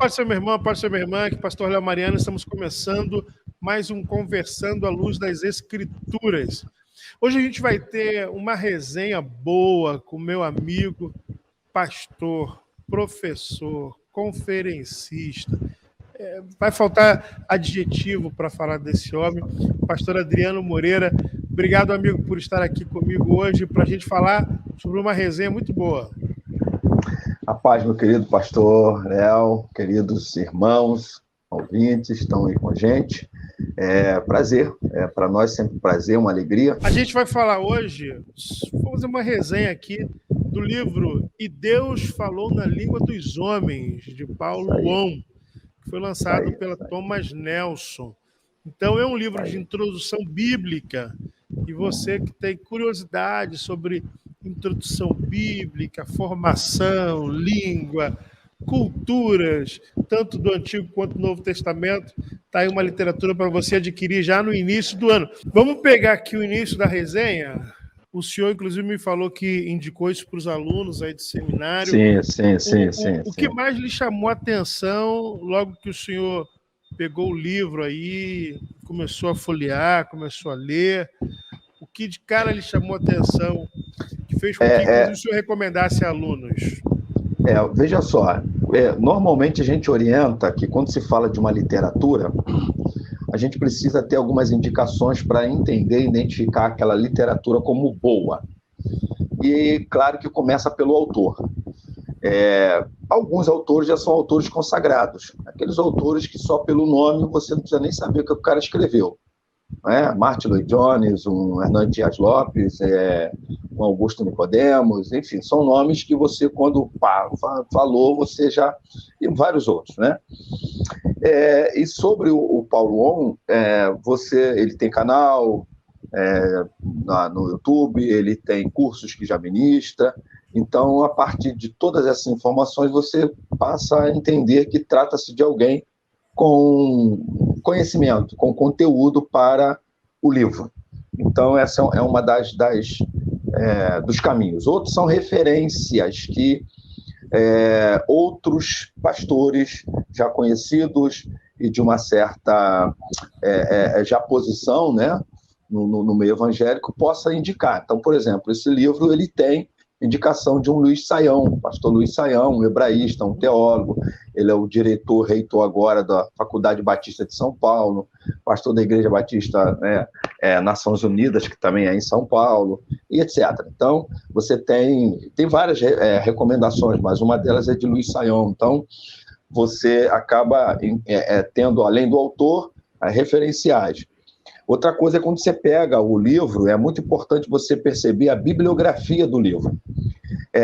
Pode ser meu irmão, pode ser minha irmã, que pastor Léo Mariano, estamos começando mais um Conversando à Luz das Escrituras. Hoje a gente vai ter uma resenha boa com meu amigo, pastor, professor, conferencista. Vai faltar adjetivo para falar desse homem, pastor Adriano Moreira. Obrigado, amigo, por estar aqui comigo hoje para a gente falar sobre uma resenha muito boa. A paz, meu querido pastor Léo, queridos irmãos, ouvintes, estão aí com a gente. Prazer, para nós sempre um prazer, uma alegria. A gente vai falar hoje, vamos fazer uma resenha aqui do livro E Deus Falou na Língua dos Homens, de Paulo Wong, que foi lançado pela Thomas Nelson. Então, é um livro de introdução bíblica, e você que tem curiosidade sobre introdução bíblica, formação, língua, culturas, tanto do Antigo quanto do Novo Testamento, está aí uma literatura para você adquirir já no início do ano. Vamos pegar aqui o início da resenha. O senhor, inclusive, me falou que indicou isso para os alunos aí do seminário. Sim. O que mais lhe chamou a atenção logo que o senhor pegou o livro aí, começou a folhear, começou a ler? O que de cara lhe chamou a atenção, que fez com que, inclusive, o senhor recomendasse a alunos? Veja só, normalmente a gente orienta que quando se fala de uma literatura, a gente precisa ter algumas indicações para entender e identificar aquela literatura como boa. E claro que começa pelo autor. Alguns autores já são autores consagrados, aqueles autores que só pelo nome você não precisa nem saber o que o cara escreveu. Martin Lloyd-Jones, um Hernando Dias Lopes, um Augusto Nicodemos, enfim, são nomes que você, quando falou, você já... e vários outros, né? E sobre o Paulo Wong, ele tem canal no YouTube, ele tem cursos que já ministra, então, a partir de todas essas informações, você passa a entender que trata-se de alguém com conhecimento, com conteúdo para o livro. Então, essa é uma dos caminhos. Outros são referências que outros pastores já conhecidos e de uma certa já posição, né, no meio evangélico, possa indicar. Então, por exemplo, esse livro ele tem indicação de um Luiz Saião, pastor Luiz Saião, um hebraísta, um teólogo. Ele é o reitor agora da Faculdade Batista de São Paulo, pastor da Igreja Batista Nações Unidas, que também é em São Paulo, e etc. Então, você tem várias recomendações, mas uma delas é de Luiz Saião. Então, você acaba tendo, além do autor, referenciais. Outra coisa é quando você pega o livro, é muito importante você perceber a bibliografia do livro.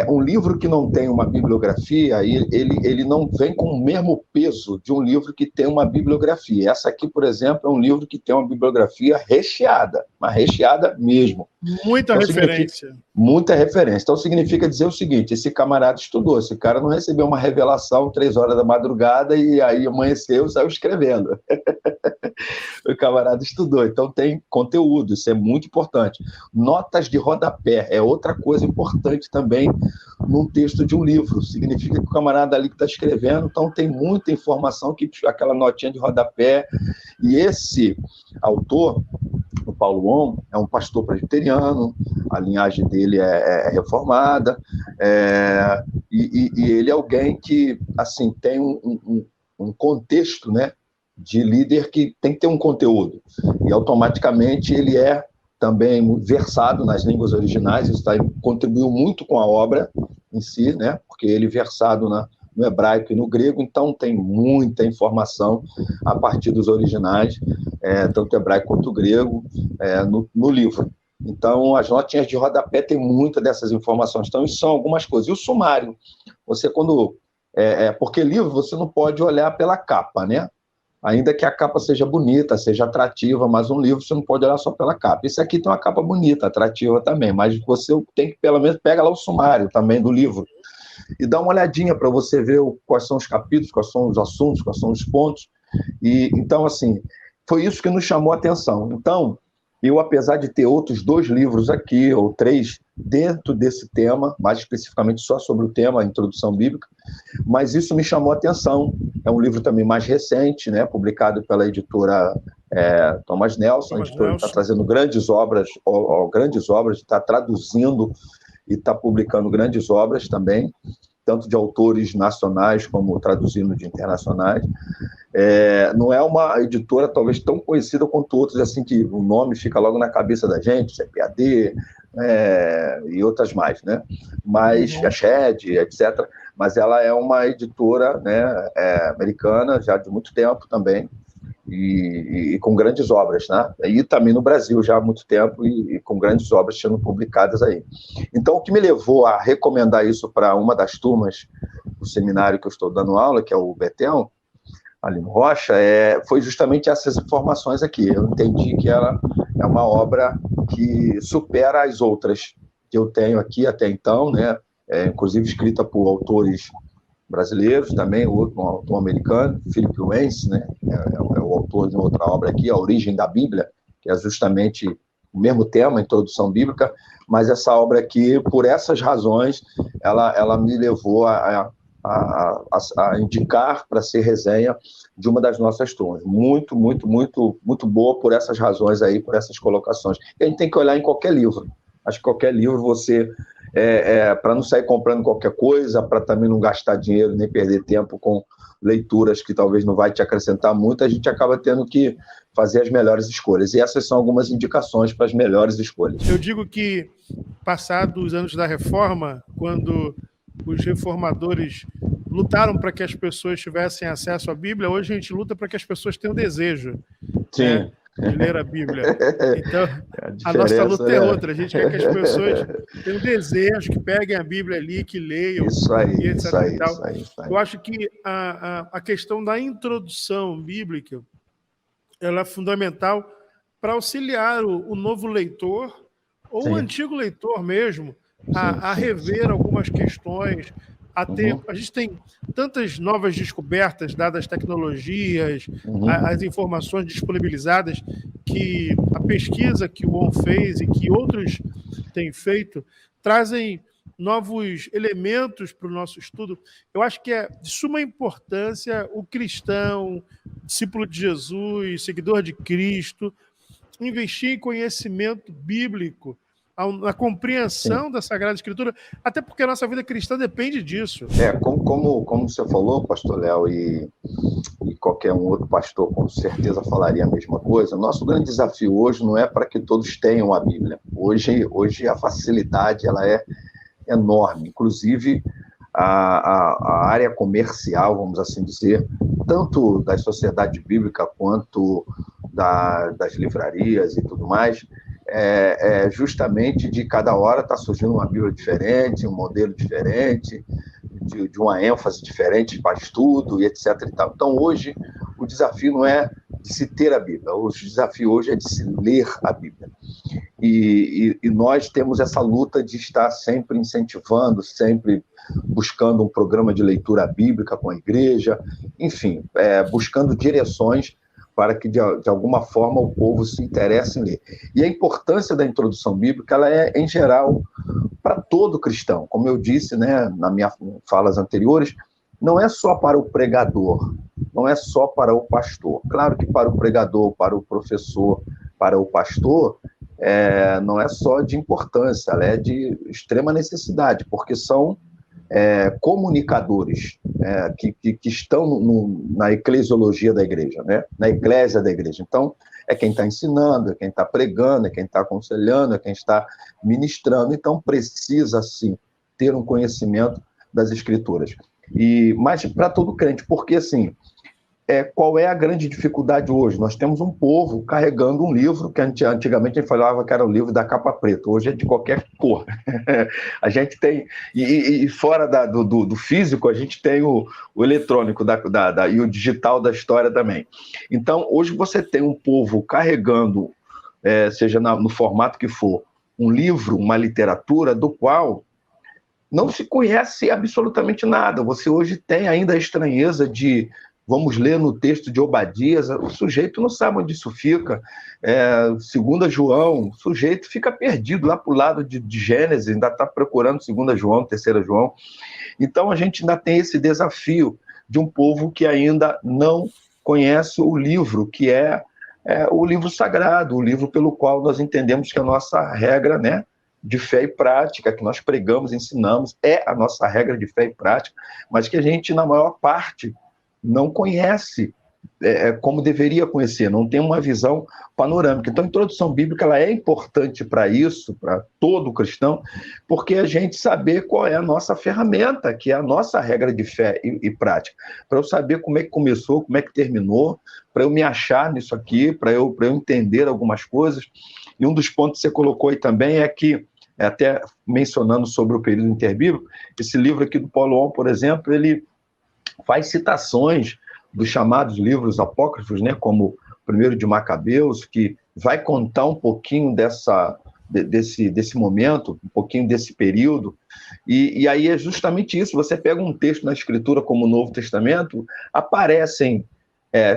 Um livro que não tem uma bibliografia, ele não vem com o mesmo peso de um livro que tem uma bibliografia. Essa aqui, por exemplo, é um livro que tem uma bibliografia recheada, mas recheada mesmo. Muita referência. Muita referência. Então, significa dizer o seguinte, esse camarada estudou, esse cara não recebeu uma revelação 3 horas da madrugada e aí amanheceu e saiu escrevendo. O camarada estudou, então tem conteúdo, isso é muito importante. Notas de rodapé é outra coisa importante também num texto de um livro, significa que o camarada ali que está escrevendo, então tem muita informação, aquela notinha de rodapé, e esse autor, o Paulo Wong, é um pastor presbiteriano, a linhagem dele é reformada, e ele é alguém que, assim, tem um contexto, né, de líder que tem que ter um conteúdo, e automaticamente ele é também versado nas línguas originais, isso contribuiu muito com a obra em si, né, porque ele é versado no hebraico e no grego, então tem muita informação a partir dos originais, tanto hebraico quanto grego, no livro. Então, as notinhas de rodapé tem muita dessas informações, então isso são algumas coisas. E o sumário, você porque livro você não pode olhar pela capa, né? Ainda que a capa seja bonita, seja atrativa, mas um livro você não pode olhar só pela capa. Esse aqui tem uma capa bonita, atrativa também, mas você tem que, pelo menos, pega lá o sumário também do livro e dá uma olhadinha para você ver quais são os capítulos, quais são os assuntos, quais são os pontos. E então, assim, foi isso que nos chamou a atenção. Então, Eu, apesar de ter outros 2 livros aqui, ou 3, dentro desse tema, mais especificamente só sobre o tema, a introdução bíblica, mas isso me chamou a atenção. É um livro também mais recente, né, publicado pela editora Thomas Nelson. A editora está trazendo grandes obras, está traduzindo e está publicando grandes obras também, tanto de autores nacionais como traduzindo de internacionais. Não é uma editora talvez tão conhecida quanto outras, assim, que o nome fica logo na cabeça da gente, CPAD, e outras mais, né? Mas a Shed, etc. Mas ela é uma editora, né, americana, já de muito tempo também, e com grandes obras, né? E também no Brasil já há muito tempo, e com grandes obras sendo publicadas aí. Então, o que me levou a recomendar isso para uma das turmas do seminário que eu estou dando aula, que é o Betel, ali no Rocha, foi justamente essas informações aqui. Eu entendi que ela é uma obra que supera as outras que eu tenho aqui até então, né? Inclusive escrita por autores brasileiros também, outro, um autor americano, Philip Yancey, né? É o autor de outra obra aqui, A Origem da Bíblia, que é justamente o mesmo tema, introdução bíblica, mas essa obra aqui, por essas razões, ela me levou a indicar para ser resenha de uma das nossas turmas. Muito, muito, muito, muito boa por essas razões aí, por essas colocações. E a gente tem que olhar em qualquer livro. Acho que qualquer livro você, para não sair comprando qualquer coisa, para também não gastar dinheiro nem perder tempo com leituras que talvez não vai te acrescentar muito, a gente acaba tendo que fazer as melhores escolhas. E essas são algumas indicações para as melhores escolhas. Eu digo que, passados os anos da Reforma, quando os reformadores lutaram para que as pessoas tivessem acesso à Bíblia, hoje a gente luta para que as pessoas tenham desejo, né, de ler a Bíblia. Então, a nossa luta é outra. A gente quer que as pessoas tenham desejo, que peguem a Bíblia ali, que leiam, isso aí, e etc. Isso aí, e tal. Isso aí. Eu acho que a questão da introdução bíblica ela é fundamental para auxiliar o novo leitor, ou o antigo leitor mesmo, a rever algumas questões, a gente tem tantas novas descobertas, dadas as tecnologias, as informações disponibilizadas, que a pesquisa que o ON fez e que outros têm feito, trazem novos elementos para o nosso estudo. Eu acho que é de suma importância o cristão, discípulo de Jesus, seguidor de Cristo, investir em conhecimento bíblico, na compreensão da Sagrada Escritura, até porque a nossa vida cristã depende disso. Como você falou, pastor Léo, e qualquer um outro pastor com certeza falaria a mesma coisa, o nosso grande desafio hoje não é para que todos tenham a Bíblia. Hoje a facilidade ela é enorme, inclusive a área comercial, vamos assim dizer, tanto da sociedade bíblica quanto das livrarias e tudo mais, justamente de cada hora está surgindo uma Bíblia diferente, um modelo diferente, de uma ênfase diferente para estudo e etc. E tal. Então, hoje, o desafio não é de se ter a Bíblia, o desafio hoje é de se ler a Bíblia. E nós temos essa luta de estar sempre incentivando, sempre buscando um programa de leitura bíblica com a igreja, enfim, buscando direções para que, de alguma forma, o povo se interesse em ler. E a importância da introdução bíblica, ela é, em geral, para todo cristão. Como eu disse, né, nas minhas falas anteriores, não é só para o pregador, não é só para o pastor. Claro que para o pregador, para o professor, para o pastor, não é só de importância, ela é de extrema necessidade, porque são comunicadores que estão na eclesiologia da igreja, né? Na eclésia da igreja. Então, é quem está ensinando, é quem está pregando, é quem está aconselhando, é quem está ministrando. Então, precisa, sim, ter um conhecimento das Escrituras. Mas para todo crente, porque, assim, qual é a grande dificuldade hoje? Nós temos um povo carregando um livro que antigamente a gente falava que era o livro da capa preta, hoje é de qualquer cor. A gente tem, e fora do físico, a gente tem o eletrônico e o digital da história também. Então, hoje você tem um povo carregando, seja no formato que for, um livro, uma literatura, do qual não se conhece absolutamente nada. Você hoje tem ainda a estranheza de vamos ler no texto de Obadias, o sujeito não sabe onde isso fica. Segunda João, o sujeito fica perdido lá para o lado de Gênesis, ainda está procurando Segunda João, Terceira João. Então a gente ainda tem esse desafio de um povo que ainda não conhece o livro, que é o livro sagrado, o livro pelo qual nós entendemos que a nossa regra, né, de fé e prática, que nós pregamos, ensinamos, é a nossa regra de fé e prática, mas que a gente, na maior parte, não conhece como deveria conhecer, não tem uma visão panorâmica. Então, a introdução bíblica ela é importante para isso, para todo cristão, porque a gente saber qual é a nossa ferramenta, que é a nossa regra de fé e prática, para eu saber como é que começou, como é que terminou, para eu me achar nisso aqui, para eu entender algumas coisas. E um dos pontos que você colocou aí também é que, até mencionando sobre o período interbíblico, esse livro aqui do Paulo On, por exemplo, ele faz citações dos chamados livros apócrifos, né, como o 1º de Macabeus, que vai contar um pouquinho desse momento, um pouquinho desse período, e aí é justamente isso, você pega um texto na Escritura como o Novo Testamento, aparecem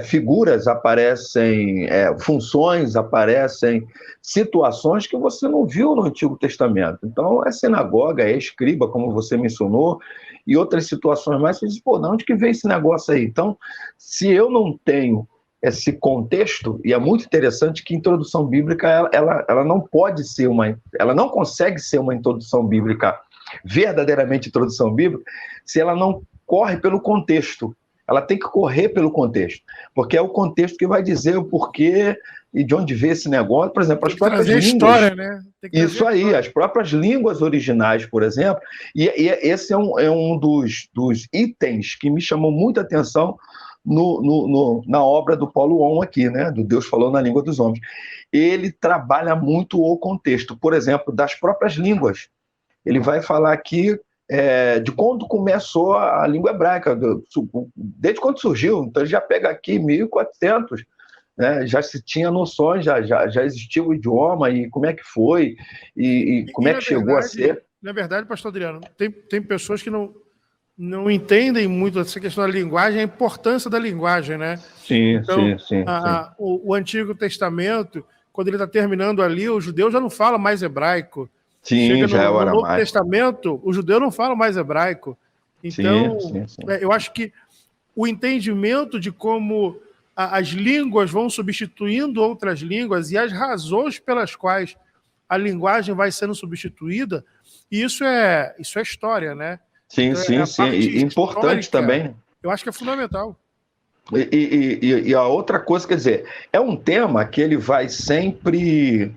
figuras, aparecem funções, aparecem situações que você não viu no Antigo Testamento. Então, é sinagoga, é escriba, como você mencionou, e outras situações mais, você diz, de onde que veio esse negócio aí? Então, se eu não tenho esse contexto, e é muito interessante que a introdução bíblica, ela não pode ser ela não consegue ser uma introdução bíblica, verdadeiramente introdução bíblica, se ela não corre pelo contexto. Ela tem que correr pelo contexto, porque é o contexto que vai dizer o porquê e de onde veio esse negócio. Por exemplo, as próprias línguas. História, né? Isso aí, as próprias línguas originais, por exemplo. E esse é um dos itens que me chamou muita atenção na obra do Paulo On aqui, né? Do Deus Falou na Língua dos Homens. Ele trabalha muito o contexto, por exemplo, das próprias línguas. Ele vai falar aqui de quando começou a língua hebraica, desde quando surgiu. Então ele já pega aqui 1400, né? Já se tinha noções, já existia o idioma, e como é que foi, e como é que chegou a ser. Na verdade, pastor Adriano, tem pessoas que não entendem muito essa questão da linguagem, a importância da linguagem, né? Sim, então, sim. O Antigo Testamento, quando ele está terminando ali, o judeu já não fala mais hebraico. Sim, chega já no era Novo mais. Testamento, o judeu não fala mais hebraico. Então, sim. Eu acho que o entendimento de como as línguas vão substituindo outras línguas e as razões pelas quais a linguagem vai sendo substituída, isso é história, né? Sim, então, sim. E importante também. Eu acho que é fundamental. E a outra coisa, quer dizer, é um tema que ele vai sempre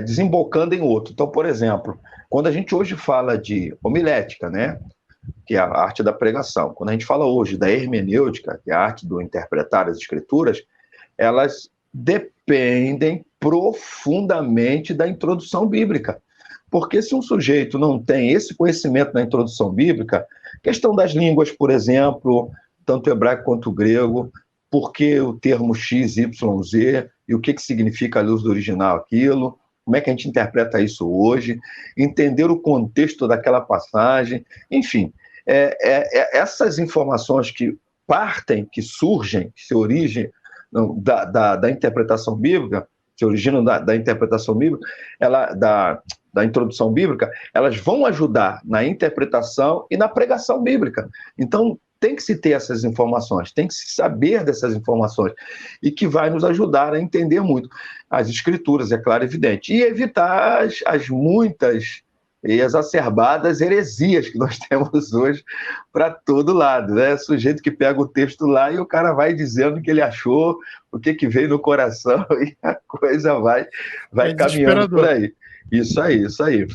desembocando em outro. Então, por exemplo, quando a gente hoje fala de homilética, né, que é a arte da pregação, quando a gente fala hoje da hermenêutica, que é a arte do interpretar as escrituras, elas dependem profundamente da introdução bíblica. Porque se um sujeito não tem esse conhecimento na introdução bíblica, questão das línguas, por exemplo, tanto o hebraico quanto o grego, por que o termo X, Y, Z, e o que significa a luz do original aquilo, como é que a gente interpreta isso hoje, entender o contexto daquela passagem, enfim, essas informações que partem, que surgem, que se originam da interpretação bíblica, se originam da interpretação bíblica, da introdução bíblica, elas vão ajudar na interpretação e na pregação bíblica. Então, tem que se ter essas informações, tem que se saber dessas informações, e que vai nos ajudar a entender muito as escrituras, é claro, evidente, e evitar as muitas e exacerbadas heresias que nós temos hoje para todo lado, né? Sujeito que pega o texto lá e o cara vai dizendo o que ele achou, o que veio no coração, e a coisa vai caminhando por aí. Isso aí.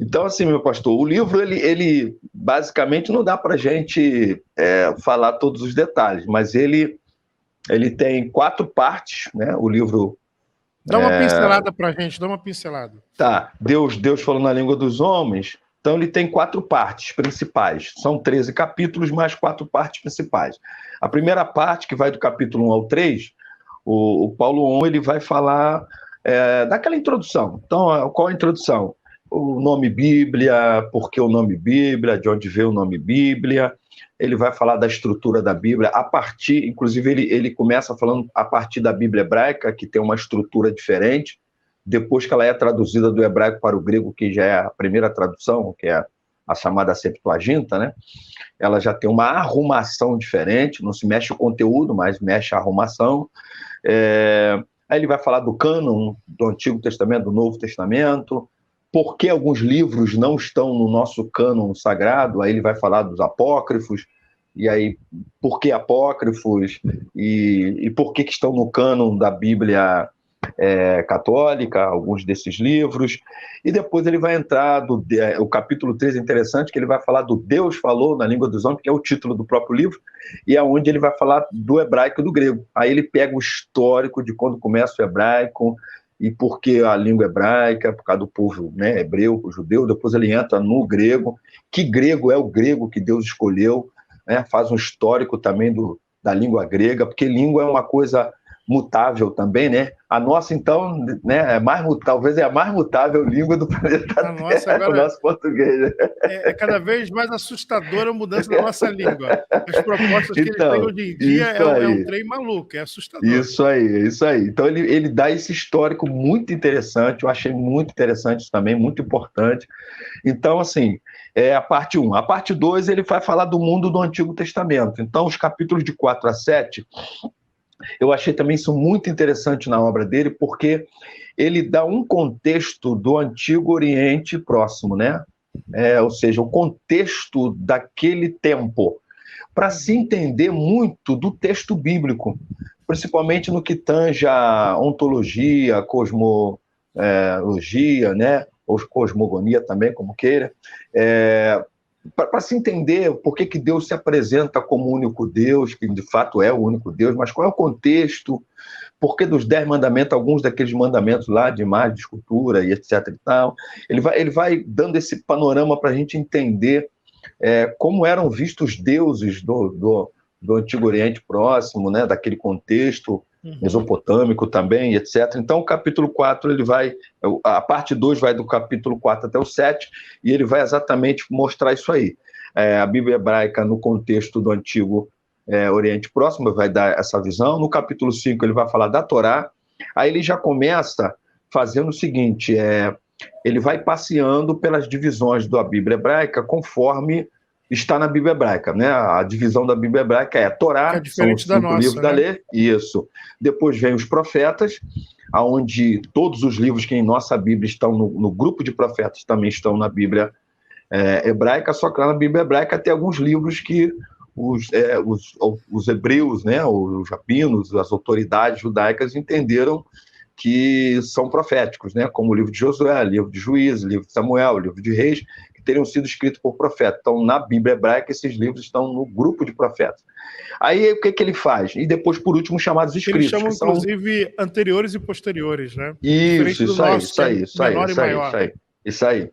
Então, assim, meu pastor, o livro, ele basicamente não dá para a gente falar todos os detalhes, mas ele tem 4 partes, né? O livro... Dá uma pincelada para a gente, dá uma pincelada. Tá, Deus Falou na Língua dos Homens. Então, ele tem 4 partes principais. São 13 capítulos, mais 4 partes principais. A primeira parte, que vai do capítulo 1 ao 3, o Paulo On, ele vai falar daquela introdução. Então, qual a introdução? o nome Bíblia, por que o nome Bíblia, de onde veio o nome Bíblia. Ele vai falar da estrutura da Bíblia, a partir, inclusive ele começa falando a partir da Bíblia hebraica, que tem uma estrutura diferente, depois que ela é traduzida do hebraico para o grego, que já é a primeira tradução, que é a chamada Septuaginta, né? Ela já tem uma arrumação diferente, não se mexe o conteúdo, mas mexe a arrumação. Aí ele vai falar do cânon do Antigo Testamento, do Novo Testamento, por que alguns livros não estão no nosso cânon sagrado, aí ele vai falar dos apócrifos, e aí por que apócrifos, e por que estão no cânon da Bíblia católica, alguns desses livros, e depois ele vai entrar, o capítulo 3 é interessante, que ele vai falar do Deus falou na língua dos homens, que é o título do próprio livro, e é onde ele vai falar do hebraico e do grego. Aí ele pega o histórico de quando começa o hebraico, e por que a língua hebraica, por causa do povo, né, hebreu, o judeu, depois ele entra no grego, que grego é o grego que Deus escolheu, né, faz um histórico também da língua grega, porque língua é uma coisa mutável também, né? A nossa, então, né, talvez é a mais mutável língua do planeta Terra, o nosso português. Né? É cada vez mais assustadora a mudança da nossa língua. As propostas que eles têm hoje em dia é um trem maluco, é assustador. Isso aí. Então, ele dá esse histórico muito interessante, eu achei muito interessante isso também, muito importante. Então, assim, é a parte 1. A parte 2, ele vai falar do mundo do Antigo Testamento. Então, os capítulos de 4 a 7... eu achei também isso muito interessante na obra dele, porque ele dá um contexto do Antigo Oriente Próximo, né? Ou seja, o contexto daquele tempo, para se entender muito do texto bíblico, principalmente no que tange a ontologia, cosmologia, né? Ou cosmogonia também, como queira, para se entender por que Deus se apresenta como o único Deus, que de fato é o único Deus, mas qual é o contexto, por que dos 10 mandamentos, alguns daqueles mandamentos lá de imagem, de escultura e etc. e tal. Ele vai dando esse panorama para a gente entender como eram vistos os deuses do Antigo Oriente Próximo, né, daquele contexto mesopotâmico também, etc. Então, o capítulo 4, a parte 2 vai do capítulo 4 até o 7, e ele vai exatamente mostrar isso aí. A Bíblia hebraica no contexto do Antigo Oriente Próximo vai dar essa visão. No capítulo 5, ele vai falar da Torá. Aí ele já começa fazendo o seguinte, ele vai passeando pelas divisões da Bíblia hebraica conforme está na Bíblia hebraica, né? A divisão da Bíblia hebraica é a Torá, é diferente são os 5 livros da né? lei, isso. Depois vem os profetas, onde todos os livros que em nossa Bíblia estão no grupo de profetas também estão na Bíblia hebraica, só que lá na Bíblia hebraica tem alguns livros que os hebreus, né, os rabinos, as autoridades judaicas entenderam que são proféticos, né, como o livro de Josué, livro de Juízes, livro de Samuel, livro de Reis, que teriam sido escritos por profeta. Então, na Bíblia hebraica, esses livros estão no grupo de profetas. Aí, o que ele faz? E depois, por último, chamados escritos. Eles chamam, inclusive, anteriores e posteriores, né? Isso aí.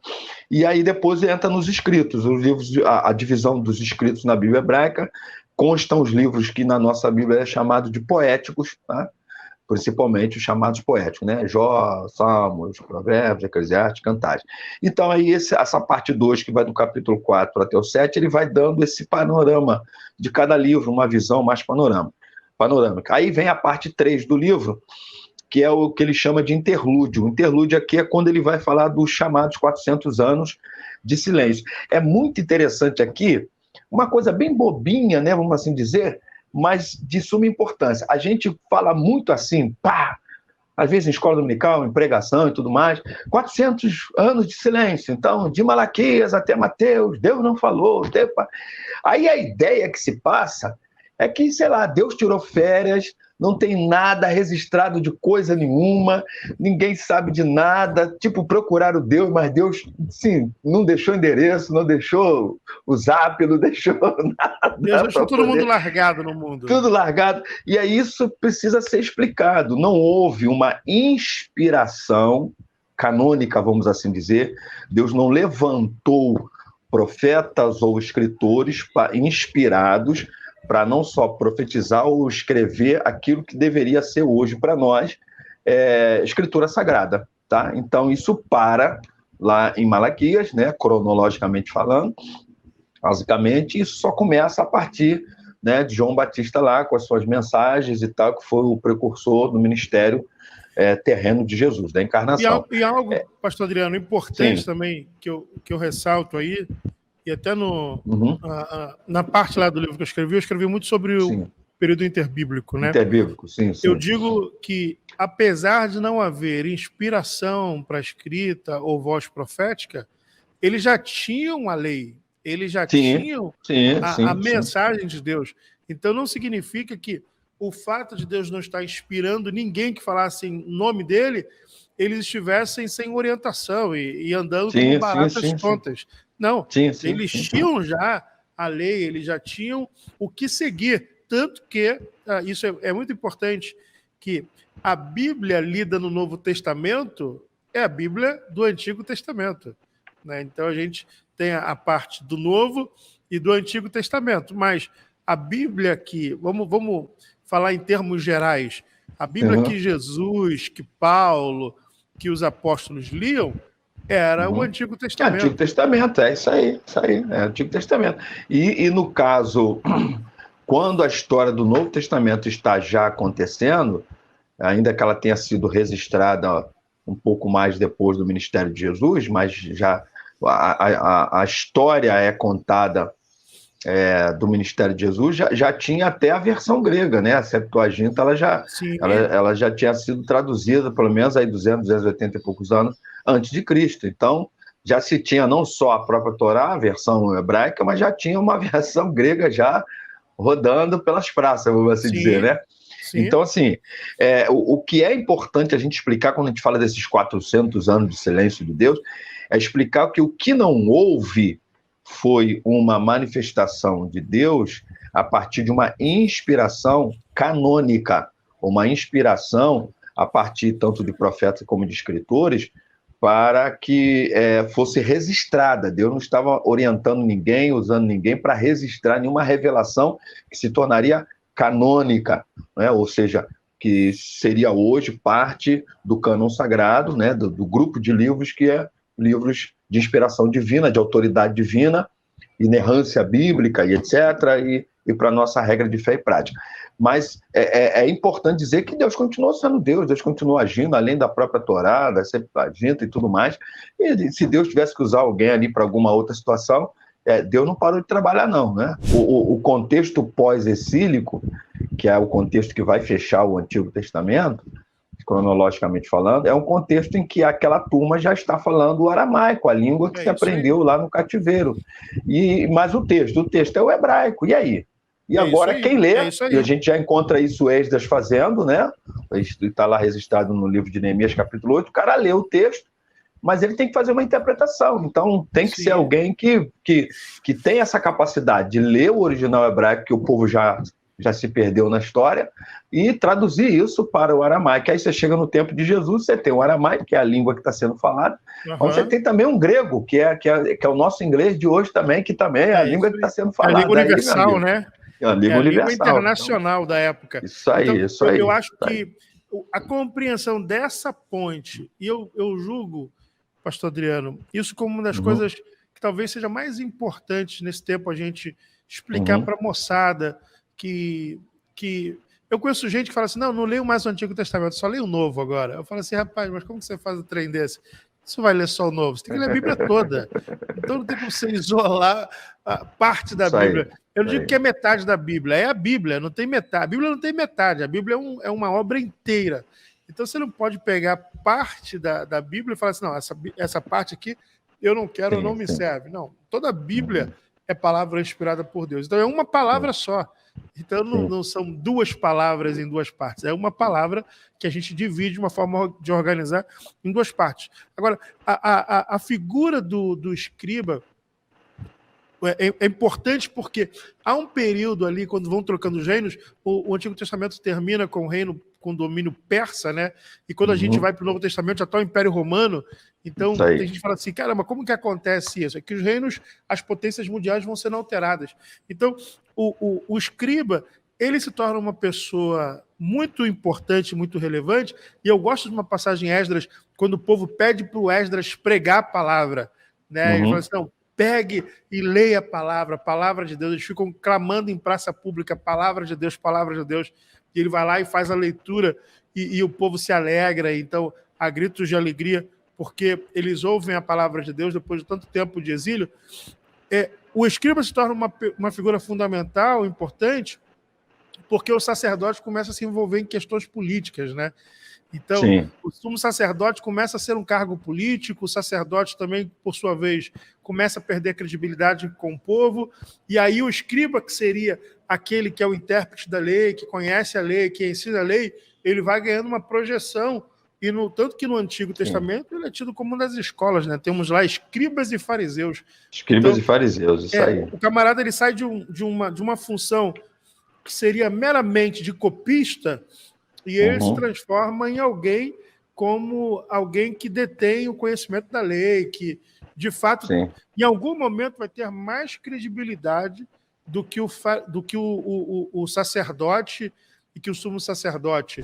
E aí, depois, entra nos escritos. Os livros, a divisão dos escritos na Bíblia hebraica, constam os livros que na nossa Bíblia é chamado de poéticos, tá? Principalmente os chamados poéticos, né? Jó, Salmos, Provérbios, Eclesiastes, Cantares. Então, aí essa parte 2, que vai do capítulo 4 até o 7, ele vai dando esse panorama de cada livro, uma visão mais panorâmica. Aí vem a parte 3 do livro, que é o que ele chama de interlúdio. O interlúdio aqui é quando ele vai falar dos chamados 400 anos de silêncio. É muito interessante aqui, uma coisa bem bobinha, né? Vamos assim dizer, mas de suma importância. A gente fala muito assim, às vezes em escola dominical, em pregação e tudo mais, 400 anos de silêncio. Então, de Malaquias até Mateus, Deus não falou. Aí a ideia que se passa é que, sei lá, Deus tirou férias, não tem nada registrado de coisa nenhuma, ninguém sabe de nada, tipo, procuraram Deus, mas Deus, sim, não deixou endereço, não deixou o zap, não deixou nada. Deus deixou todo mundo largado no mundo. Tudo largado. E aí isso precisa ser explicado. Não houve uma inspiração canônica, vamos assim dizer. Deus não levantou profetas ou escritores inspirados para não só profetizar ou escrever aquilo que deveria ser hoje para nós escritura sagrada, tá? Então isso para lá em Malaquias, né, cronologicamente falando, basicamente, isso só começa a partir, né, de João Batista lá, com as suas mensagens e tal, que foi o precursor do ministério terreno de Jesus, da encarnação. E algo, pastor Adriano, importante Sim. também, que eu ressalto aí, e até Uhum. na parte lá do livro que eu escrevi muito sobre o Sim. período interbíblico, né? Interbíblico, sim, Eu sim. digo que, apesar de não haver inspiração para escrita ou voz profética, eles já tinham a lei, eles já Sim, tinham sim, a sim, sim. mensagem de Deus. Então não significa que o fato de Deus não estar inspirando ninguém que falasse em nome dele, eles estivessem sem orientação e andando como Sim, sim, baratas sim, sim. tontas. Não, Sim, sim, eles sim. tinham já a lei, eles já tinham o que seguir. Tanto que, isso é muito importante, que a Bíblia lida no Novo Testamento é a Bíblia do Antigo Testamento, né? Então a gente tem a parte do Novo e do Antigo Testamento, mas a Bíblia que, vamos falar em termos gerais, a Bíblia Uhum, que Jesus, que Paulo, que os apóstolos liam, era o uhum. Antigo Antigo Testamento. Testamento, isso aí, é Antigo Testamento. E no caso, quando a história do Novo Testamento está já acontecendo, ainda que ela tenha sido registrada um pouco mais depois do ministério de Jesus, mas já a história é contada do ministério de Jesus, já tinha até a versão grega, né? A Septuaginta Sim, ela já tinha sido traduzida, pelo menos aí 280 e poucos anos antes de Cristo. Então, já se tinha não só a própria Torá, a versão hebraica, mas já tinha uma versão grega já rodando pelas praças, vamos assim dizer, sim, né? sim. Então, assim, o que é importante a gente explicar quando a gente fala desses 400 anos de silêncio de Deus, é explicar que o que não houve foi uma manifestação de Deus a partir de uma inspiração canônica, uma inspiração a partir tanto de profetas como de escritores, para que fosse registrada. Deus não estava orientando ninguém, usando ninguém para registrar nenhuma revelação que se tornaria canônica, né? Ou seja, que seria hoje parte do cânon sagrado, né? do grupo de livros que é livros de inspiração divina, de autoridade divina, inerrância bíblica e etc., e para a nossa regra de fé e prática. Mas é importante dizer que Deus continuou sendo Deus continuou agindo além da própria Torá, da Septuaginta e tudo mais. E se Deus tivesse que usar alguém ali para alguma outra situação, Deus não parou de trabalhar, não, né? O contexto pós-exílico, que é o contexto que vai fechar o Antigo Testamento, cronologicamente falando, é um contexto em que aquela turma já está falando o aramaico, a língua que se Isso aí. aprendeu lá no cativeiro. Mas o texto é o hebraico, e aí? E É isso agora aí. quem lê, É isso e a aí. gente já encontra isso Esdras fazendo, né? Está lá registrado no livro de Neemias, capítulo 8, o cara lê o texto, mas ele tem que fazer uma interpretação. Então, tem que ser Sim. alguém que tem essa capacidade de ler o original hebraico, que o povo já se perdeu na história, e traduzir isso para o aramaico. Aí você chega no tempo de Jesus, você tem o aramaico, que é a língua que está sendo falada, mas você tem também um grego, que é o nosso inglês de hoje também, que também é a É língua isso que está aí. sendo É a língua falada aí, meu universal, amigo. né? É a É língua a língua universal. Então, internacional da época. isso aí, Então, isso aí. eu acho Isso aí. que a compreensão dessa ponte, e eu julgo, pastor Adriano, isso como uma das Uhum, coisas que talvez seja mais importantes nesse tempo a gente explicar uhum. para a moçada que eu conheço gente que fala assim, não leio mais o Antigo Testamento, só leio o Novo agora. Eu falo assim, rapaz, mas como que você faz um trem desse? Você vai ler só o Novo, você tem que ler a Bíblia toda. Então não tem como você isolar a parte da Isso aí. Bíblia. Eu não Isso digo aí. que é metade da Bíblia, é a Bíblia, não tem metade. A Bíblia não tem metade, a Bíblia é uma obra inteira. Então você não pode pegar parte da Bíblia e falar assim, não, essa parte aqui eu não quero, não Sim, me sim. serve. Não, toda a Bíblia Uhum, é palavra inspirada por Deus. Então é uma palavra sim, só. Então sim. não são duas palavras em duas partes, é uma palavra que a gente divide de uma forma de organizar em duas partes. Agora, a figura do escriba é importante porque há um período ali, quando vão trocando os reinos, o Antigo Testamento termina com o reino com domínio persa, né? E quando a gente Uhum, vai para o Novo Testamento já está o Império Romano. isso Então tem aí. gente que fala assim, caramba, como que acontece isso? É que os reinos, as potências mundiais vão sendo alteradas. Então o escriba, ele se torna uma pessoa muito importante, muito relevante, e eu gosto de uma passagem em Esdras, quando o povo pede para o Esdras pregar a palavra, né? Ele fala assim, não, pegue e leia a palavra de Deus. Eles ficam clamando em praça pública, palavra de Deus, e ele vai lá e faz a leitura, e o povo se alegra, então há gritos de alegria, porque eles ouvem a palavra de Deus depois de tanto tempo de exílio. O escriba se torna uma figura fundamental, importante, porque o sacerdote começa a se envolver em questões políticas, né? Então, sim, o sumo sacerdote começa a ser um cargo político, o sacerdote também, por sua vez, começa a perder a credibilidade com o povo, e aí o escriba, que seria aquele que é o intérprete da lei, que conhece a lei, que ensina a lei, ele vai ganhando uma projeção, e tanto que no Antigo Testamento ele é tido como uma das escolas, né? Temos lá escribas e fariseus. Escribas e fariseus, isso aí. O camarada ele sai de uma função que seria meramente de copista, e ele se transforma em alguém que detém o conhecimento da lei, que, de fato, sim, em algum momento vai ter mais credibilidade do que o sacerdote e que o sumo sacerdote.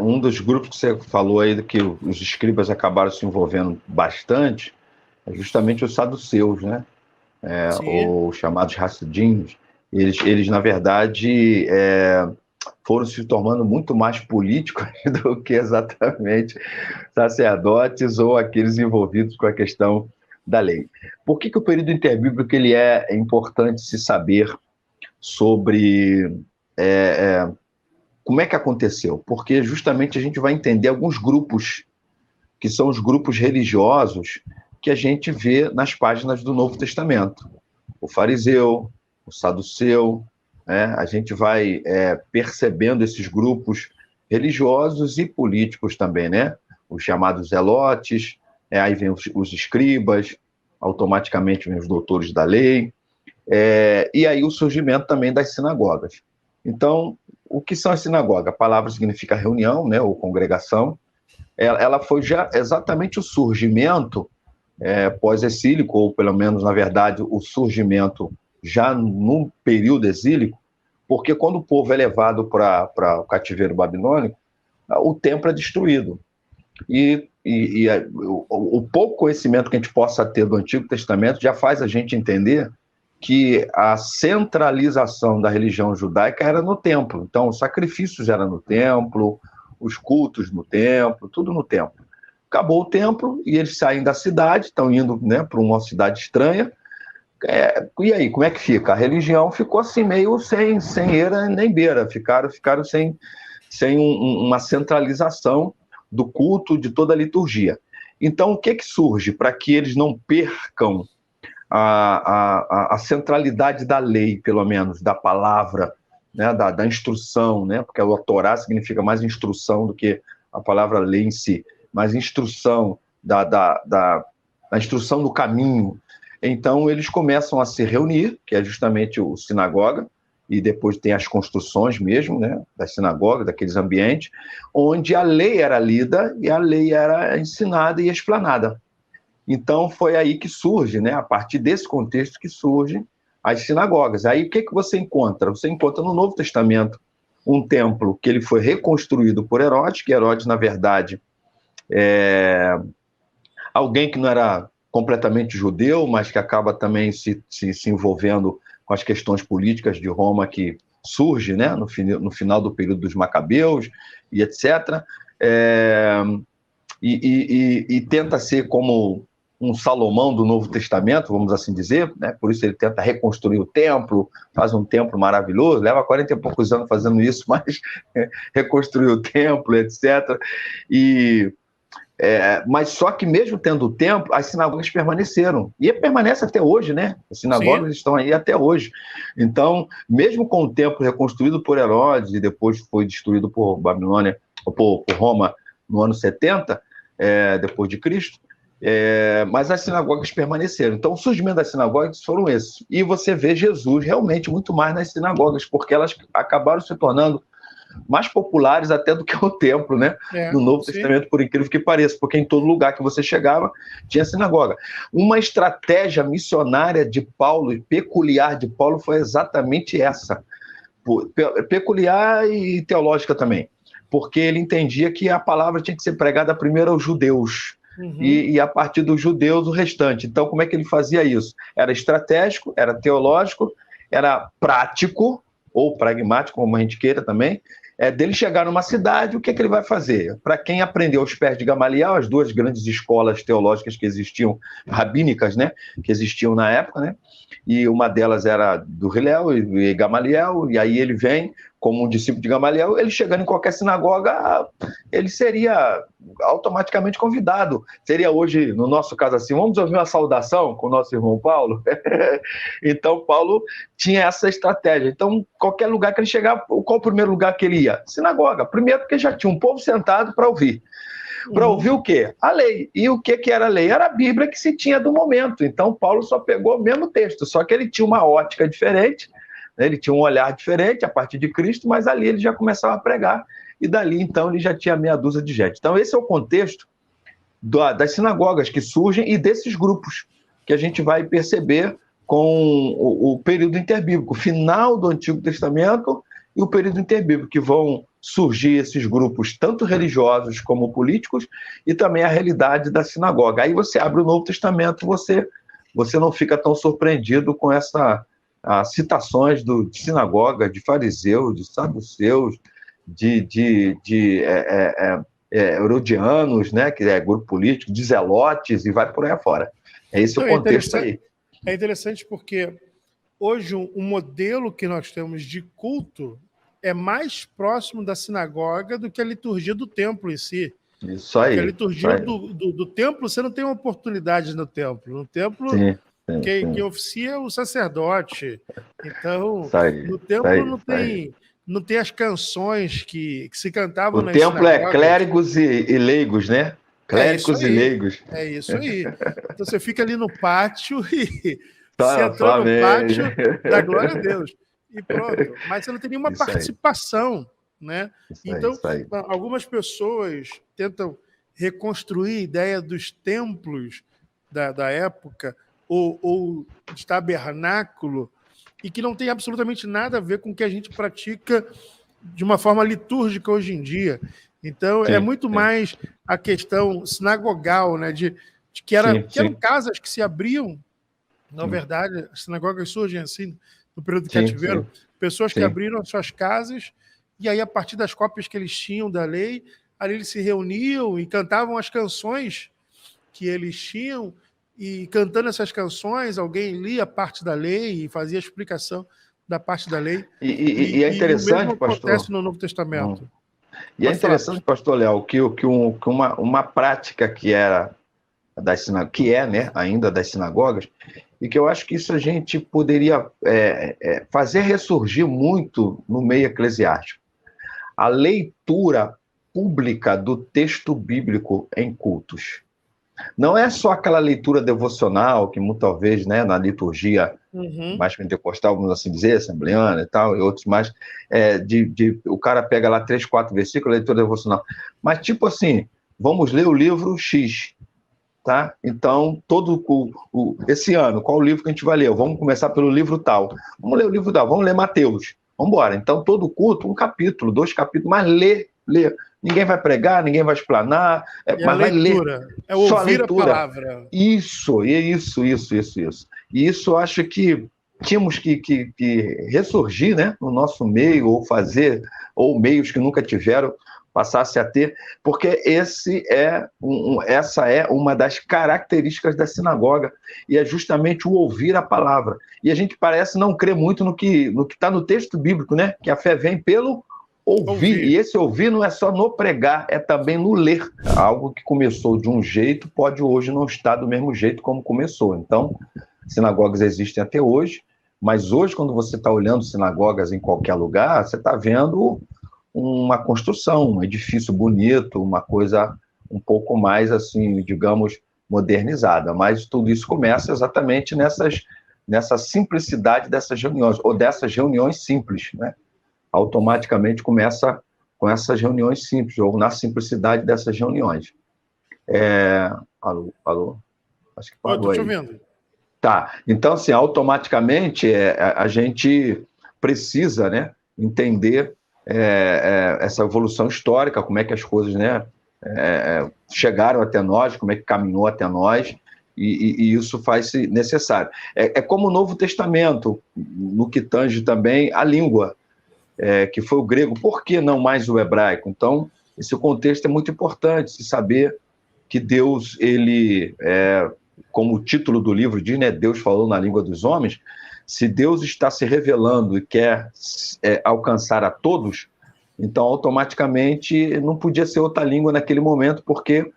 Um dos grupos que você falou aí, que os escribas acabaram se envolvendo bastante, é justamente os saduceus, né? Ou chamados hassidim. Eles na verdade, foram se tornando muito mais políticos do que exatamente sacerdotes ou aqueles envolvidos com a questão da lei. Por que o período interbíblico ele é importante se saber sobre como é que aconteceu? Porque justamente a gente vai entender alguns grupos, que são os grupos religiosos que a gente vê nas páginas do Novo Testamento. O fariseu, o saduceu, a gente vai percebendo esses grupos religiosos e políticos também, né? Os chamados zelotes, aí vem os escribas, automaticamente vem os doutores da lei, e aí o surgimento também das sinagogas. Então, o que são as sinagogas? A palavra significa reunião, né, ou congregação. Ela foi já exatamente o surgimento pós-exílico, ou pelo menos, na verdade, o surgimento já no período exílico, porque quando o povo é levado para o cativeiro babilônico, o templo é destruído. E o pouco conhecimento que a gente possa ter do Antigo Testamento já faz a gente entender que a centralização da religião judaica era no templo. Então, os sacrifícios eram no templo, os cultos no templo, tudo no templo. Acabou o templo e eles saem da cidade, estão indo, né, para uma cidade estranha. E aí, como é que fica? A religião ficou assim, meio sem eira nem beira, ficaram sem uma centralização do culto, de toda a liturgia. Então, o que surge para que eles não percam a centralidade da lei, pelo menos, da palavra, né, da instrução, né, porque a Torá significa mais instrução do que a palavra lei em si, mas instrução da instrução do caminho. Então, eles começam a se reunir, que é justamente o sinagoga, e depois tem as construções mesmo, né, das sinagogas, daqueles ambientes, onde a lei era lida e a lei era ensinada e explanada. Então, foi aí que surge, né, a partir desse contexto que surgem as sinagogas. Aí, o que você encontra? Você encontra no Novo Testamento um templo que ele foi reconstruído por Herodes, que Herodes, na verdade, alguém que não era completamente judeu, mas que acaba também se envolvendo com as questões políticas de Roma, que surge, né, no final do período dos Macabeus, e etc., e tenta ser como um Salomão do Novo Testamento, vamos assim dizer, né? Por isso ele tenta reconstruir o templo, faz um templo maravilhoso, leva 40 e poucos anos fazendo isso, mas reconstruiu o templo, etc., mas só que mesmo tendo o templo, as sinagogas permaneceram. E permanece até hoje, né? As sinagogas Sim. estão aí até hoje. Então, mesmo com o templo reconstruído por Herodes e depois foi destruído por Babilônia, ou por Roma no ano 70, depois de Cristo, mas as sinagogas permaneceram. Então, o surgimento das sinagogas foram esses. E você vê Jesus realmente muito mais nas sinagogas, porque elas acabaram se tornando mais populares até do que o templo, né? No Novo Testamento, por incrível que pareça, porque em todo lugar que você chegava tinha sinagoga. Uma estratégia missionária de Paulo, e peculiar de Paulo, foi exatamente essa, peculiar e teológica também, porque ele entendia que a palavra tinha que ser pregada primeiro aos judeus, e a partir dos judeus o restante. Então, como é que ele fazia isso? Era estratégico, era teológico, era prático, ou pragmático, como a gente queira também, dele chegar numa cidade, o que ele vai fazer? Para quem aprendeu aos pés de Gamaliel, as duas grandes escolas teológicas que existiam, rabínicas, né, que existiam na época, né, e uma delas era do Hillel e Gamaliel, e aí ele vem como um discípulo de Gamaliel, ele chegando em qualquer sinagoga, ele seria automaticamente convidado. Seria hoje, no nosso caso assim, vamos ouvir uma saudação com o nosso irmão Paulo? Então, Paulo tinha essa estratégia. Então, qualquer lugar que ele chegava, qual o primeiro lugar que ele ia? Sinagoga. Primeiro porque já tinha um povo sentado para ouvir. Para ouvir o quê? A lei. E o que era a lei? Era a Bíblia que se tinha do momento. Então, Paulo só pegou o mesmo texto, só que ele tinha uma ótica diferente, né? Ele tinha um olhar diferente a partir de Cristo, mas ali ele já começava a pregar, e dali, então, ele já tinha meia dúzia de gente. Então, esse é o contexto das sinagogas que surgem e desses grupos que a gente vai perceber com o período interbíblico, o final do Antigo Testamento e o período interbíblico, que vão surgir esses grupos, tanto religiosos como políticos, e também a realidade da sinagoga. Aí você abre o Novo Testamento, você não fica tão surpreendido com essas citações de sinagoga, de fariseus, de saduceus, de herodianos, né, que é grupo político, de zelotes, e vai por aí afora. É esse o contexto aí. É interessante porque hoje um modelo que nós temos de culto é mais próximo da sinagoga do que a liturgia do templo em si. Isso aí. Porque a liturgia do templo, você não tem uma oportunidade no templo. No templo, quem oficia é o sacerdote. Então, no templo não tem as canções que se cantavam nas sinagogas. O templo é clérigos e leigos, né? Clérigos e leigos. É isso aí. Então você fica ali no pátio e você entrou no pátio, dá glória a Deus. E pronto. Mas você não tem nenhuma participação, né? Então, algumas pessoas tentam reconstruir a ideia dos templos da época ou de tabernáculo, e que não tem absolutamente nada a ver com o que a gente pratica de uma forma litúrgica hoje em dia. Então, é muito mais a questão sinagogal, né? De que eram casas que se abriam. Na verdade, as sinagogas surgem assim, no período do cativeiro. Pessoas que abriram suas casas, e aí, a partir das cópias que eles tinham da lei, ali eles se reuniam e cantavam as canções que eles tinham, e cantando essas canções, alguém lia parte da lei e fazia a explicação da parte da lei. E é interessante, o mesmo pastor, acontece no Novo Testamento. E é interessante, pastor Léo, que uma prática que era que é, né, ainda das sinagogas, e que eu acho que isso a gente poderia fazer ressurgir muito no meio eclesiástico. A leitura pública do texto bíblico em cultos. Não é só aquela leitura devocional que muitas vezes, né, na liturgia mais pentecostal, vamos assim dizer, assembleana e tal, e outros mais, o cara pega lá 3, 4 versículos, leitura devocional. Mas tipo assim, vamos ler o livro X, tá? Então, esse ano, qual o livro que a gente vai ler? Vamos começar pelo livro tal. Vamos ler o livro tal, vamos ler Mateus. Vamos embora. Então, todo culto, 1 capítulo, 2 capítulos, mas lê. Ninguém vai pregar, ninguém vai explanar, mas vai ler. É ouvir a palavra. Isso. E isso eu acho que tínhamos que ressurgir, né, no nosso meio, ou meios que nunca tiveram, passasse a ter, porque essa é uma das características da sinagoga, e é justamente o ouvir a palavra. E a gente parece não crer muito no que está no texto bíblico, né? Que a fé vem pelo ouvir. E esse ouvir não é só no pregar, é também no ler. Algo que começou de um jeito pode hoje não estar do mesmo jeito como começou. Então, sinagogas existem até hoje, mas hoje, quando você está olhando sinagogas em qualquer lugar, você está vendo uma construção, um edifício bonito, uma coisa um pouco mais, assim, digamos, modernizada. Mas tudo isso começa exatamente nessa simplicidade dessas reuniões, ou dessas reuniões simples, né? Automaticamente começa com essas reuniões simples, ou na simplicidade dessas reuniões. Alô? Acho que parou. Estou te ouvindo. Tá, então, assim, automaticamente a gente precisa, né, entender essa evolução histórica, como é que as coisas, né, chegaram até nós, como é que caminhou até nós, e isso faz-se necessário. É como o Novo Testamento, no que tange também a língua, que foi o grego, por que não mais o hebraico? Então, esse contexto é muito importante, se saber que Deus, ele, como o título do livro diz, né, Deus falou na língua dos homens, se Deus está se revelando e quer alcançar a todos, então automaticamente não podia ser outra língua naquele momento, porque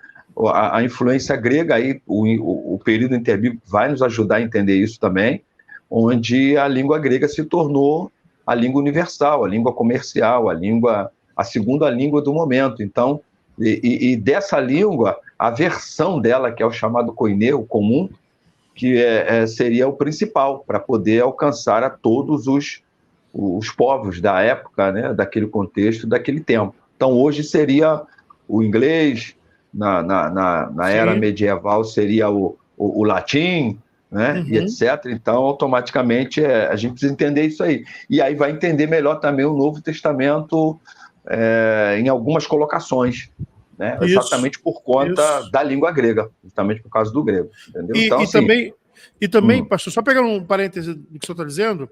a influência grega, aí o período interbíblico vai nos ajudar a entender isso também, onde a língua grega se tornou a língua universal, a língua comercial, a segunda língua do momento. Então, e dessa língua, a versão dela, que é o chamado koiné, comum, que seria o principal para poder alcançar a todos os povos da época, né, daquele contexto, daquele tempo. Então, hoje seria o inglês, na era medieval seria o latim, né, e etc. Então, automaticamente, a gente precisa entender isso aí. E aí vai entender melhor também o Novo Testamento em algumas colocações, né, exatamente por conta da língua grega, justamente por causa do grego. Entendeu? Então, e também, pastor, só pegando um parêntese do que o senhor está dizendo,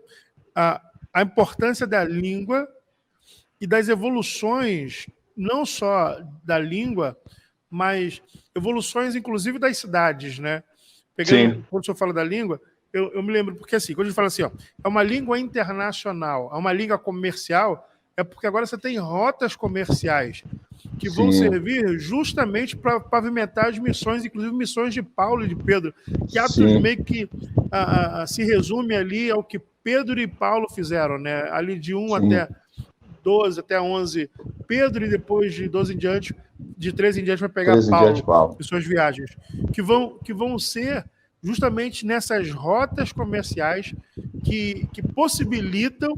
a importância da língua e das evoluções, não só da língua, mas evoluções, inclusive, das cidades, né? Pegando, quando o senhor fala da língua, eu me lembro, porque assim, quando a gente fala assim, é uma língua internacional, é uma língua comercial, é porque agora você tem rotas comerciais que vão servir justamente para pavimentar as missões, inclusive missões de Paulo e de Pedro, que Atos meio que se resume ali ao que Pedro e Paulo fizeram, né? Ali de 1 até 12, até 11, Pedro, e depois de 12 em diante, de 13 em diante vai pegar Paulo em suas viagens, que vão ser justamente nessas rotas comerciais que possibilitam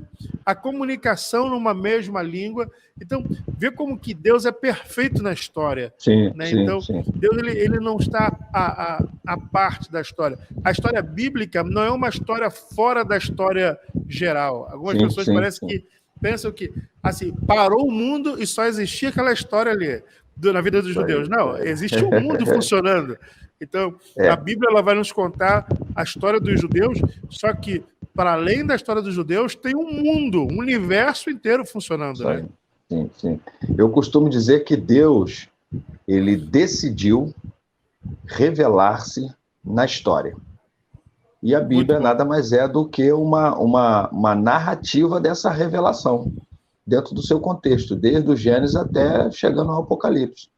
a comunicação numa mesma língua. Então, vê como que Deus é perfeito na história. Né? Então, Deus ele não está à parte da história. A história bíblica não é uma história fora da história geral. Algumas pessoas parecem que pensam que assim, parou o mundo e só existia aquela história ali na vida dos judeus. Não, existe um mundo funcionando. Então, a Bíblia ela vai nos contar a história dos judeus, só que, para além da história dos judeus, tem um mundo, um universo inteiro funcionando. Né? Sim. Eu costumo dizer que Deus, ele decidiu revelar-se na história. E a Bíblia nada mais é do que uma narrativa dessa revelação, dentro do seu contexto, desde o Gênesis até chegando ao Apocalipse.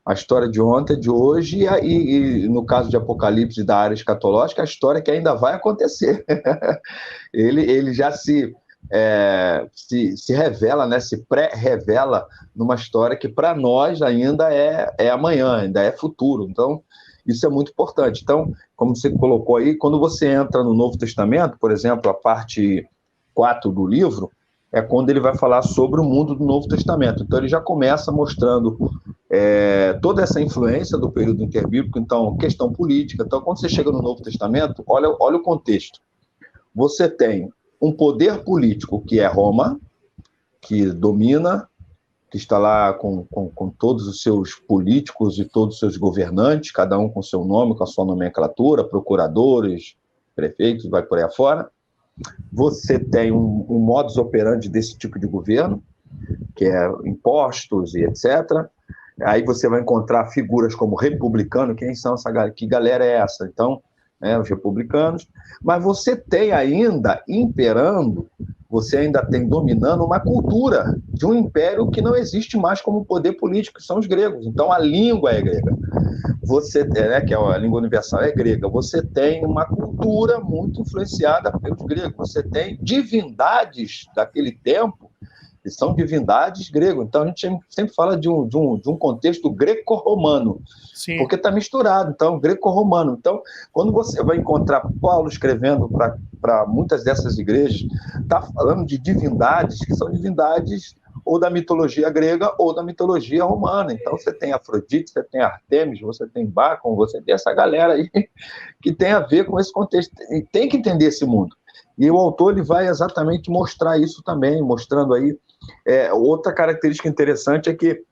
A história de ontem, de hoje, e no caso de Apocalipse e da área escatológica, a história que ainda vai acontecer. ele já se revela, né, se pré-revela numa história que para nós ainda é amanhã, ainda é futuro. Então, isso é muito importante. Então, como você colocou aí, quando você entra no Novo Testamento, por exemplo, a parte 4 do livro, é quando ele vai falar sobre o mundo do Novo Testamento. Então, ele já começa mostrando toda essa influência do período interbíblico, então, questão política. Então, quando você chega no Novo Testamento, olha o contexto. Você tem um poder político que é Roma, que domina, que está lá com todos os seus políticos e todos os seus governantes, cada um com seu nome, com a sua nomenclatura, procuradores, prefeitos, vai por aí afora. Você tem um modus operandi desse tipo de governo, que é impostos e etc. Aí você vai encontrar figuras como republicano. Quem são essa galera? Que galera é essa? Então, os republicanos. Mas você tem ainda imperando, você ainda tem dominando uma cultura de um império que não existe mais como poder político, que são os gregos. Então, a língua é grega. Você que a língua universal é grega. Você tem uma cultura muito influenciada pelos gregos. Você tem divindades daquele tempo que são divindades gregas. Então, a gente sempre fala de um contexto greco-romano, porque está misturado, então, greco-romano. Então, quando você vai encontrar Paulo escrevendo para muitas dessas igrejas, está falando de divindades que são divindades ou da mitologia grega ou da mitologia romana. Então, você tem Afrodite, você tem Artemis, você tem Bacon, você tem essa galera aí que tem a ver com esse contexto. E tem que entender esse mundo. E o autor ele vai exatamente mostrar isso também, mostrando aí. Outra característica interessante é que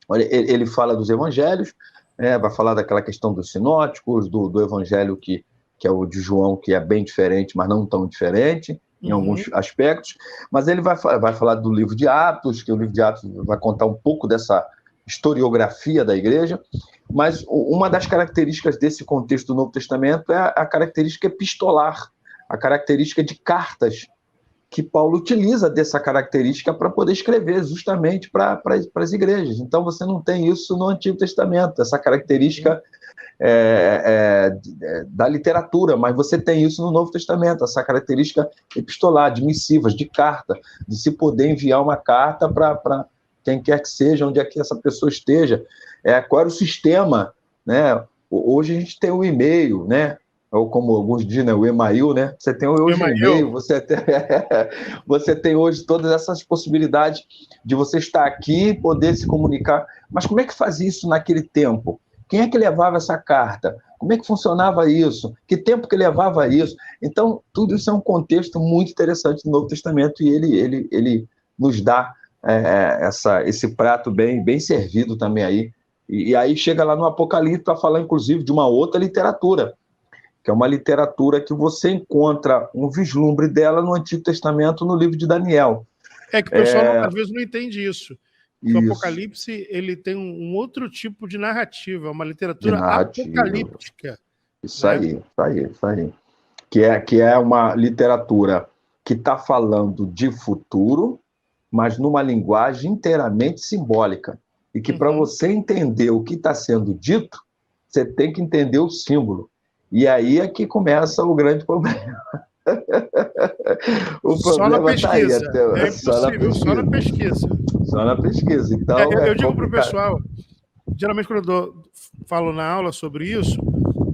olha, ele fala dos evangelhos, vai falar daquela questão dos sinóticos, do evangelho que é o de João, que é bem diferente, mas não tão diferente em alguns aspectos, mas ele vai falar do livro de Atos, que o livro de Atos vai contar um pouco dessa historiografia da igreja, mas uma das características desse contexto do Novo Testamento é a característica epistolar, a característica de cartas, que Paulo utiliza dessa característica para poder escrever justamente para as igrejas. Então, você não tem isso no Antigo Testamento, essa característica da literatura, mas você tem isso no Novo Testamento, essa característica epistolar, de missivas, de carta, de se poder enviar uma carta para quem quer que seja, onde é que essa pessoa esteja. Qual era o sistema, né? Hoje a gente tem o e-mail, né? Ou como alguns dizem, né, o e-mail, né? Você tem hoje o e-mail, você tem hoje todas essas possibilidades de você estar aqui, poder se comunicar. Mas como é que fazia isso naquele tempo? Quem é que levava essa carta? Como é que funcionava isso? Que tempo que levava isso? Então, tudo isso é um contexto muito interessante do Novo Testamento, e ele nos dá esse prato bem servido também aí. E aí chega lá no Apocalipse para falar, inclusive, de uma outra literatura, que é uma literatura que você encontra um vislumbre dela no Antigo Testamento, no livro de Daniel. Que o pessoal às vezes não entende isso. O Apocalipse ele tem um outro tipo de narrativa, uma literatura apocalíptica. Isso aí. Que é uma literatura que está falando de futuro, mas numa linguagem inteiramente simbólica. E que para você entender o que está sendo dito, você tem que entender o símbolo. E aí é que começa o grande problema. Só na pesquisa. É impossível, só na pesquisa. Só na pesquisa. Então, eu digo para o pessoal, geralmente quando eu falo na aula sobre isso,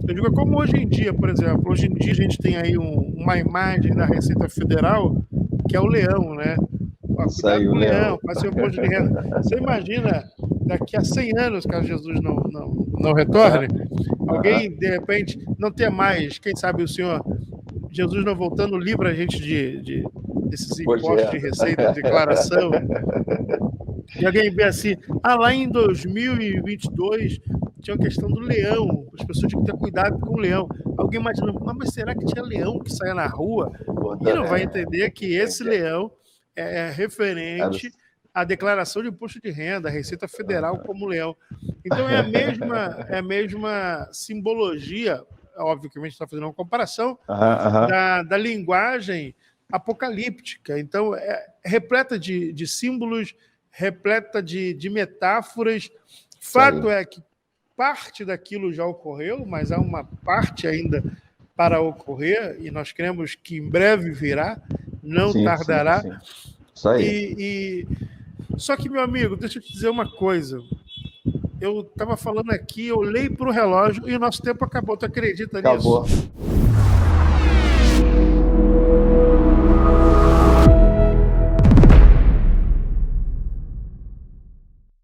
eu digo como hoje em dia, por exemplo, hoje em dia a gente tem aí uma imagem da Receita Federal, que é o leão, né? Cuidado com o leão, vai ser um imposto de renda. Você imagina, daqui a 100 anos, caso Jesus não retorne, alguém, de repente, não ter mais, quem sabe o senhor, Jesus não voltando, livra a gente desses impostos de receita, de declaração. E alguém vê assim, lá em 2022 tinha a questão do leão, as pessoas tinham que ter cuidado com o leão. Alguém imagina, mas será que tinha leão que saia na rua? E não vai entender que esse leão é referente à declaração de imposto de renda, a Receita Federal como leão. Então é a mesma simbologia, óbvio que a gente está fazendo uma comparação, da linguagem apocalíptica. Então é repleta de símbolos, repleta de metáforas. Fato é que parte daquilo já ocorreu, mas há uma parte ainda para ocorrer, e nós cremos que em breve virá, não tardará. Sim. Isso aí. Só que, meu amigo, deixa eu te dizer uma coisa. Eu estava falando aqui, eu olhei para o relógio e o nosso tempo acabou. Tu acredita nisso? Acabou.